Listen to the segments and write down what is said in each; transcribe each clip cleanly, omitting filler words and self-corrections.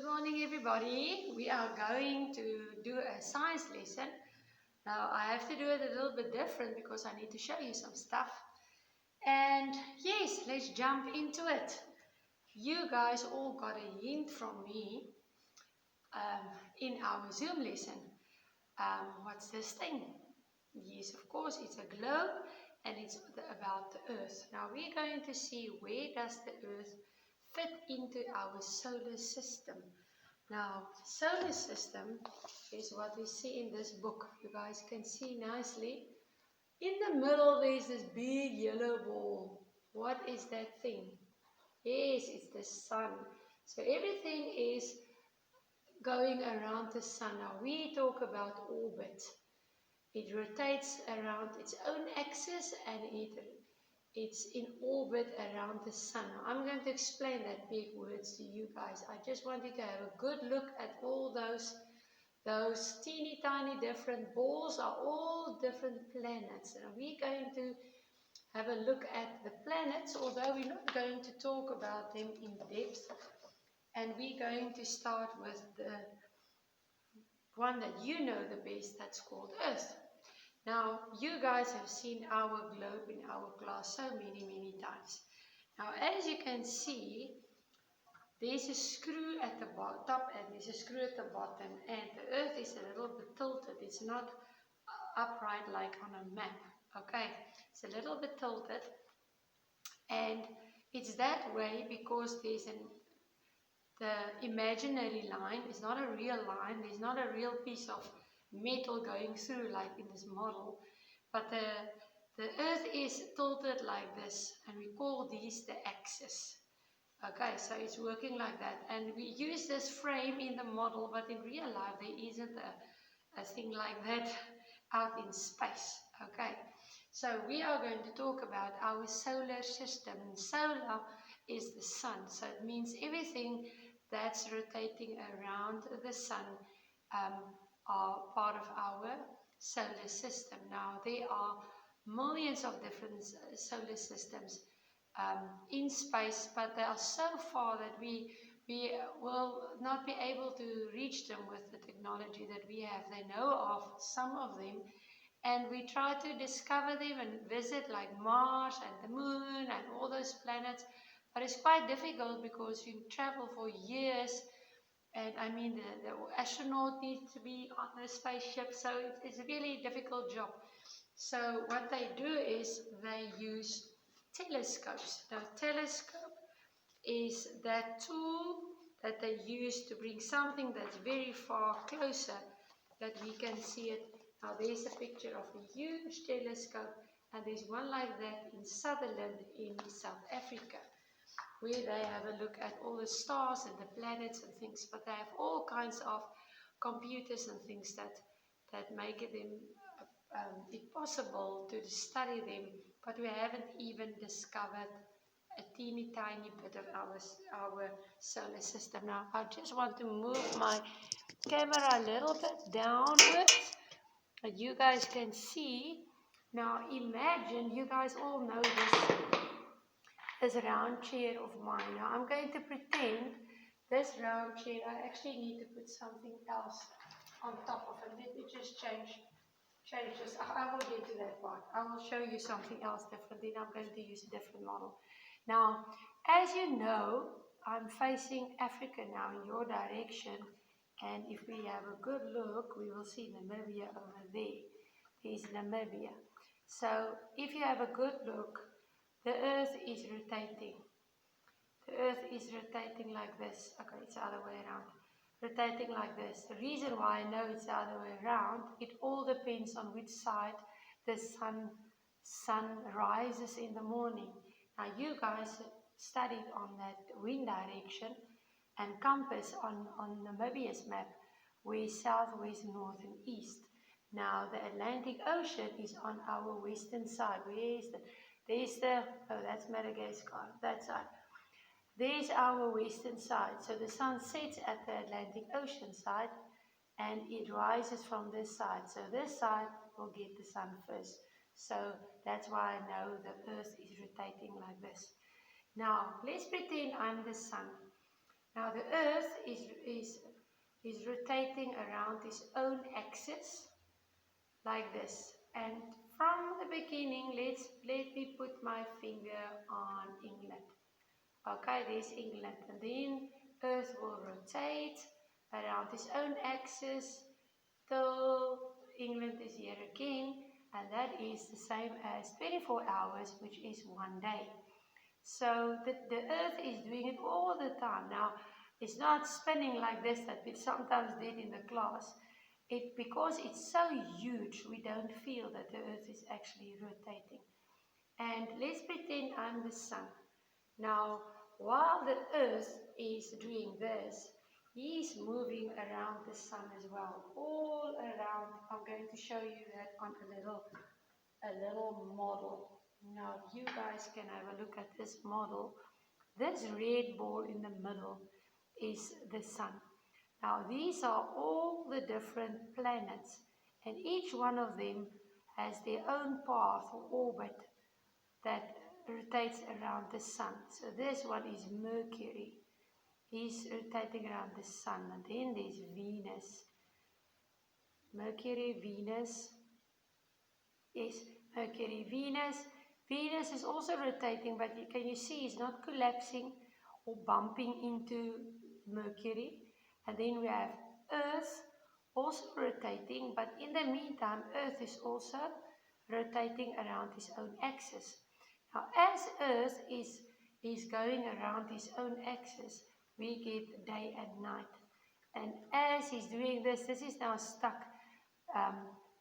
Good morning, everybody. We are going to do a science lesson. Now, I have to do it a little bit different because I need to show you some stuff. And yes, let's jump into it. You guys all got a hint from me in our Zoom lesson. What's this thing? Yes, of course, it's a globe and it's about the Earth. Now, we're going to see where does the Earth fit into our solar system. Now, solar system is what we see in this book. You guys can see nicely. In the middle, there's this big yellow ball. What is that thing? Yes, it's the sun. So everything is going around the sun. Now, we talk about orbit. It rotates around its own axis and it's in orbit around the sun. Now, I'm going to explain that big words to you guys. I just want you to have a good look at all those teeny tiny different balls are all different planets. And we're going to have a look at the planets, although we're not going to talk about them in depth. And we're going to start with the one that you know the best, that's called Earth. Now, you guys have seen our globe in our class so many times. Now, as you can see, there's a screw at the top and there's a screw at the bottom, and the Earth is a little bit tilted. It's not upright like on a map, okay? It's a little bit tilted, and it's that way because the imaginary line is not a real line. There's not a real piece of metal going through like in this model, but the Earth is tilted like this, and we call these the axis. Okay, so it's working like that, and we use this frame in the model, but in real life there isn't a thing like that out in space. Okay, so we are going to talk about our solar system. Solar is the sun, so it means everything that's rotating around the sun are part of our solar system. Now, there are millions of different solar systems in space, but they are so far that we will not be able to reach them with the technology that we have. They know of some of them, and we try to discover them and visit like Mars and the Moon and all those planets, but it's quite difficult because you travel for years. And I mean, the astronaut needs to be on the spaceship, so it's a really difficult job. So what they do is they use telescopes. Now, telescope is that tool that they use to bring something that's very far closer that we can see it. Now, there's a picture of a huge telescope, and there's one like that in Sutherland in South Africa, where they have a look at all the stars and the planets and things, but they have all kinds of computers and things that make it possible to study them, but we haven't even discovered a teeny tiny bit of our solar system. Now, I just want to move my camera a little bit downwards, but you guys can see. Now, imagine, you guys all know this round chair of mine. Now, I'm going to pretend this round chair, I actually need to put something else on top of it. Let me just change this. I will get to that part. I will show you something else different. Then I'm going to use a different model. Now, as you know, I'm facing Africa now in your direction. And if we have a good look, we will see Namibia over there. There's Namibia. So if you have a good look, the Earth is rotating. The Earth is rotating like this. Okay, it's the other way around. Rotating like this. The reason why I know it's the other way around, it all depends on which side the sun rises in the morning. Now, you guys studied on that wind direction and compass on Namibia's map, where south, west, north, and east. Now, the Atlantic Ocean is on our western side. Oh, that's Madagascar, that side. There's our western side. So the sun sets at the Atlantic Ocean side and it rises from this side. So this side will get the sun first. So that's why I know the Earth is rotating like this. Now, let's pretend I'm the sun. Now the Earth is rotating around its own axis like this. And from the beginning, let me put my finger on England. Okay, there's England. And then Earth will rotate around its own axis till England is here again. And that is the same as 24 hours, which is 1 day. So the Earth is doing it all the time. Now, it's not spinning like this that we sometimes did in the class. Because it's so huge, we don't feel that the Earth is actually rotating. And let's pretend I'm the sun. Now, while the Earth is doing this, he's moving around the sun as well, all around. I'm going to show you that on a little model. Now, you guys can have a look at this model. This red ball in the middle is the sun. Now, these are all the different planets, and each one of them has their own path or orbit that rotates around the sun. So this one is Mercury. He's rotating around the sun. And then there's Venus. Mercury, Venus. Yes, Mercury, Venus. Venus is also rotating, but can you see it's not collapsing or bumping into Mercury. And then we have Earth also rotating, but in the meantime, Earth is also rotating around its own axis. Now, as Earth is going around its own axis, we get day and night. And as he's doing this, this is now stuck,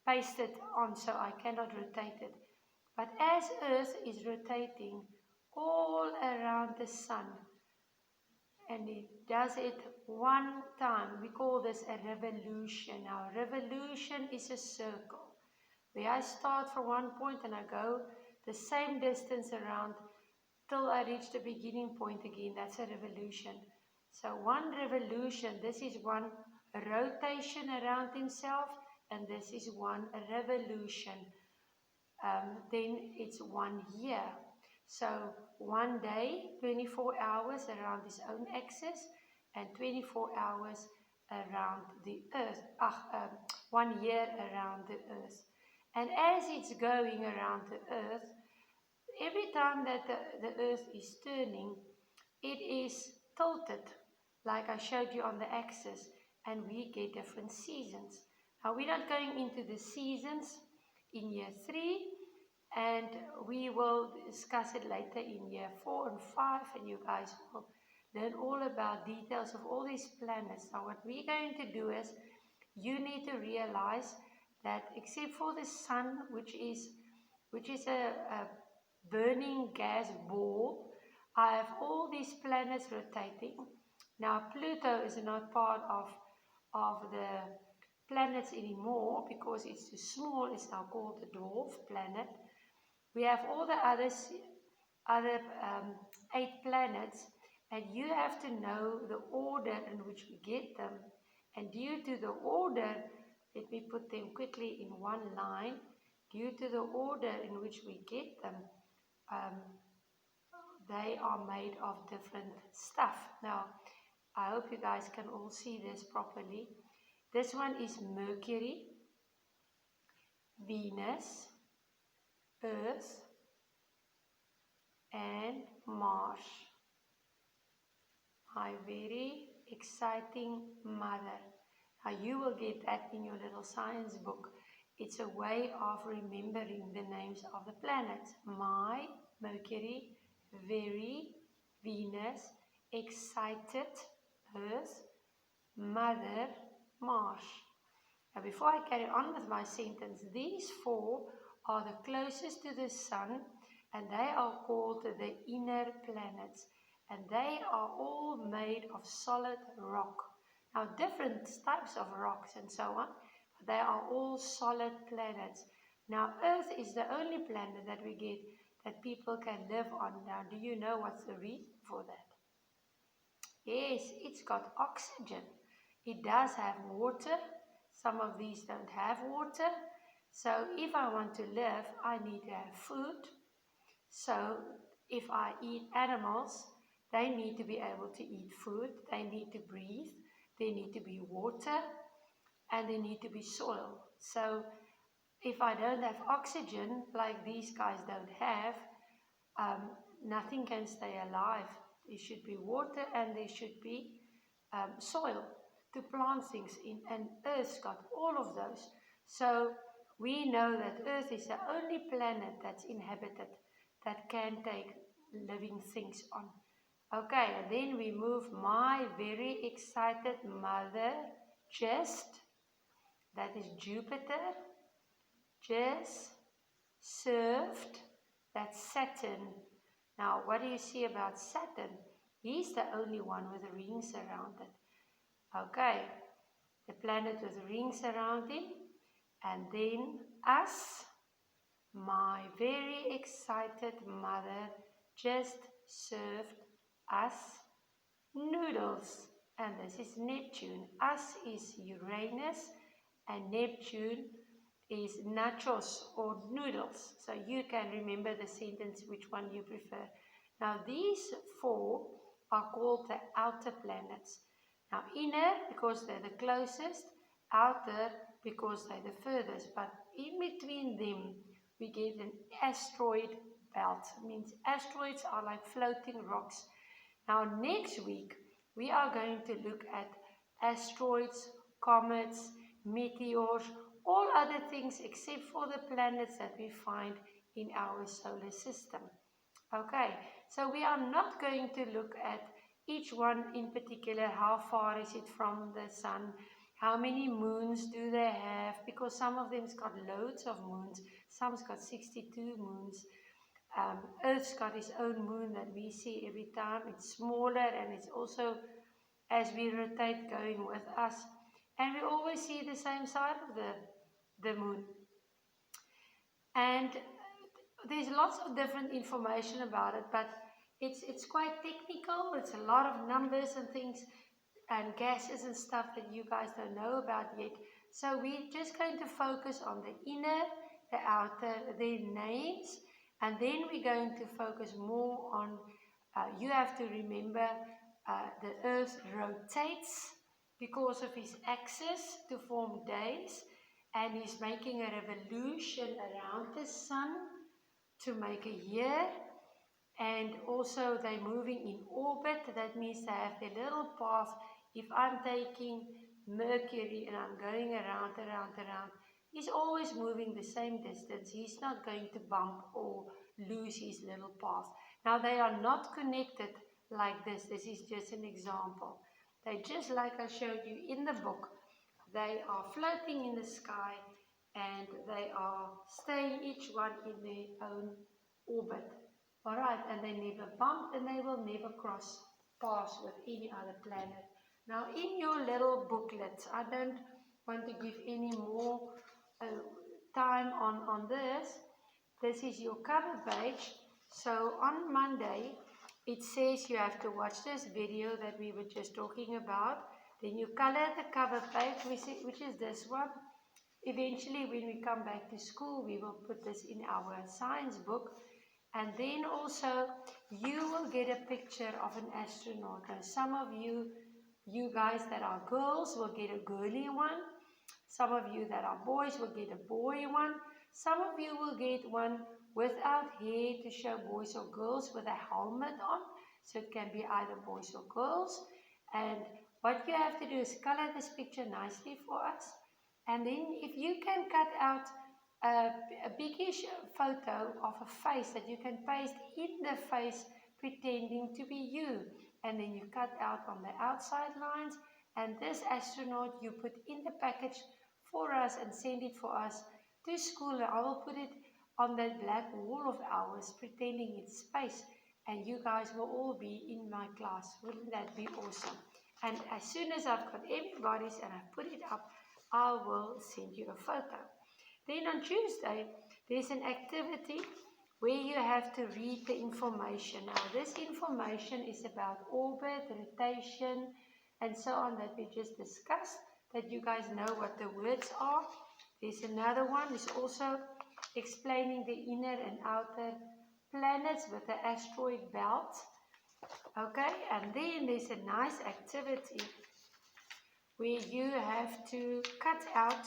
pasted on, so I cannot rotate it. But as Earth is rotating all around the sun, and it does it one time, we call this a revolution. Now, revolution is a circle where I start from one point and I go the same distance around till I reach the beginning point again. That's a revolution. So one revolution, this is one rotation around himself, and this is one revolution. Then it's 1 year. So 1 day, 24 hours around his own axis, and 24 hours around the Earth. 1 year around the Earth. And as it's going around the Earth, every time that the Earth is turning, it is tilted, like I showed you on the axis, and we get different seasons. Now, we're not going into the seasons in year 3, and we will discuss it later in year 4 and 5, and you guys will learn all about details of all these planets. Now, what we're going to do is, you need to realize that except for the sun, which is a burning gas ball, I have all these planets rotating. Now, Pluto is not part of the planets anymore because it's too small. It's now called the dwarf planet. We have all the other 8 planets, and you have to know the order in which we get them. And due to the order, let me put them quickly in one line. Due to the order in which we get them, they are made of different stuff. Now, I hope you guys can all see this properly. This one is Mercury, Venus, Earth, and Mars. My very exciting mother. Now, you will get that in your little science book. It's a way of remembering the names of the planets. My, Mercury, very, Venus, excited, Earth, Mother, Mars. Now, before I carry on with my sentence, these 4 are the closest to the sun, and they are called the inner planets, and they are all made of solid rock. Now, different types of rocks and so on, but they are all solid planets. Now, Earth is the only planet that we get that people can live on. Now, do you know what's the reason for that? Yes, it's got oxygen. It does have water. Some of these don't have water. So if I want to live, I need to have food. So if I eat animals, They need to be able to eat food, they need to breathe, there need to be water, and there need to be soil. So if I don't have oxygen, like these guys don't have, um, nothing can stay alive. There should be water and there should be soil to plant things in, and Earth's got all of those. So we know that Earth is the only planet that's inhabited that can take living things on. Okay, and then we move my very excited mother, just, that is Jupiter, just served, that's Saturn. Now, what do you see about Saturn? He's the only one with rings around it. Okay, the planet with rings around him. And then us, my very excited mother, just served us noodles. And this is Neptune. Us is Uranus, and Neptune is nachos or noodles. So you can remember the sentence which one you prefer. Now these four are called the outer planets. Now inner because they're the closest, outer because they're the furthest, but in between them we get an asteroid belt. It means asteroids are like floating rocks. Now next week we are going to look at asteroids, comets, meteors, all other things except for the planets that we find in our solar system. Okay, so we are not going to look at each one in particular. How far is it from the sun? How many moons do they have? Because some of them's got loads of moons. Some's got 62 moons. Earth's got its own moon that we see every time. It's smaller and it's also, as we rotate, going with us. And we always see the same side of the moon. And there's lots of different information about it, but it's quite technical. It's a lot of numbers and things and gases and stuff that you guys don't know about yet. So we're just going to focus on the inner, the outer, their names, and then we're going to focus more on, you have to remember, the Earth rotates because of his axis to form days, and he's making a revolution around the sun to make a year. And also they're moving in orbit. That means they have their little path. If I'm taking Mercury and I'm going around, he's always moving the same distance. He's not going to bump or lose his little path. Now they are not connected like this. This is just an example. They just like I showed you in the book. They are floating in the sky and they are staying each one in their own orbit. Alright, and they never bump and they will never cross paths with any other planet. Now in your little booklets, I don't want to give any more time on this. This is your cover page. So on Monday, it says you have to watch this video that we were just talking about. Then you color the cover page, which is this one. Eventually, when we come back to school, we will put this in our science book. And then also, you will get a picture of an astronaut. And some of you guys that are girls will get a girly one. Some of you that are boys will get a boy one. Some of you will get one without hair to show boys or girls with a helmet on. So it can be either boys or girls. And what you have to do is color this picture nicely for us. And then if you can cut out a biggish photo of a face that you can paste in the face pretending to be you, and then you cut out on the outside lines, and this astronaut you put in the package for us and send it for us to school. I will put it on that black wall of ours pretending it's space, and you guys will all be in my class. Wouldn't that be awesome? And as soon as I've got everybody's and I've put it up, I will send you a photo. Then on Tuesday, there's an activity where you have to read the information. Now, this information is about orbit, rotation, and so on that we just discussed, that you guys know what the words are. There's another one, is also explaining the inner and outer planets with the asteroid belt. Okay, and then there's a nice activity where you have to cut out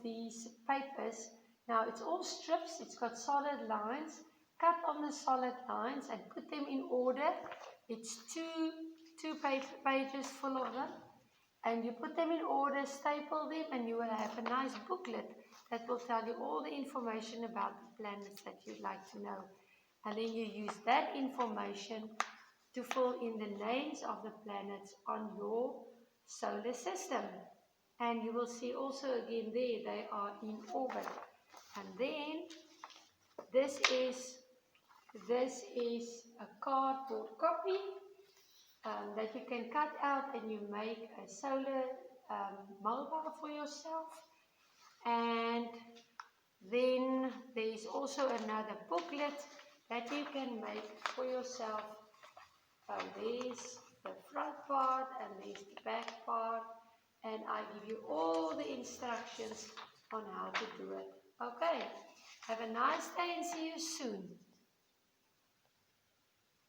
these papers. Now it's all strips, it's got solid lines. Cut on the solid lines and put them in order. It's two pages full of them. And you put them in order, staple them, and you will have a nice booklet that will tell you all the information about the planets that you'd like to know. And then you use that information to fill in the names of the planets on your solar system. And you will see also again there, they are in orbit. And then this is a cardboard copy that you can cut out, and you make a solar mobile for yourself. And then there's also another booklet that you can make for yourself. There's the front part and there's the back part, and I give you all the instructions on how to do it. Okay, have a nice day and see you soon.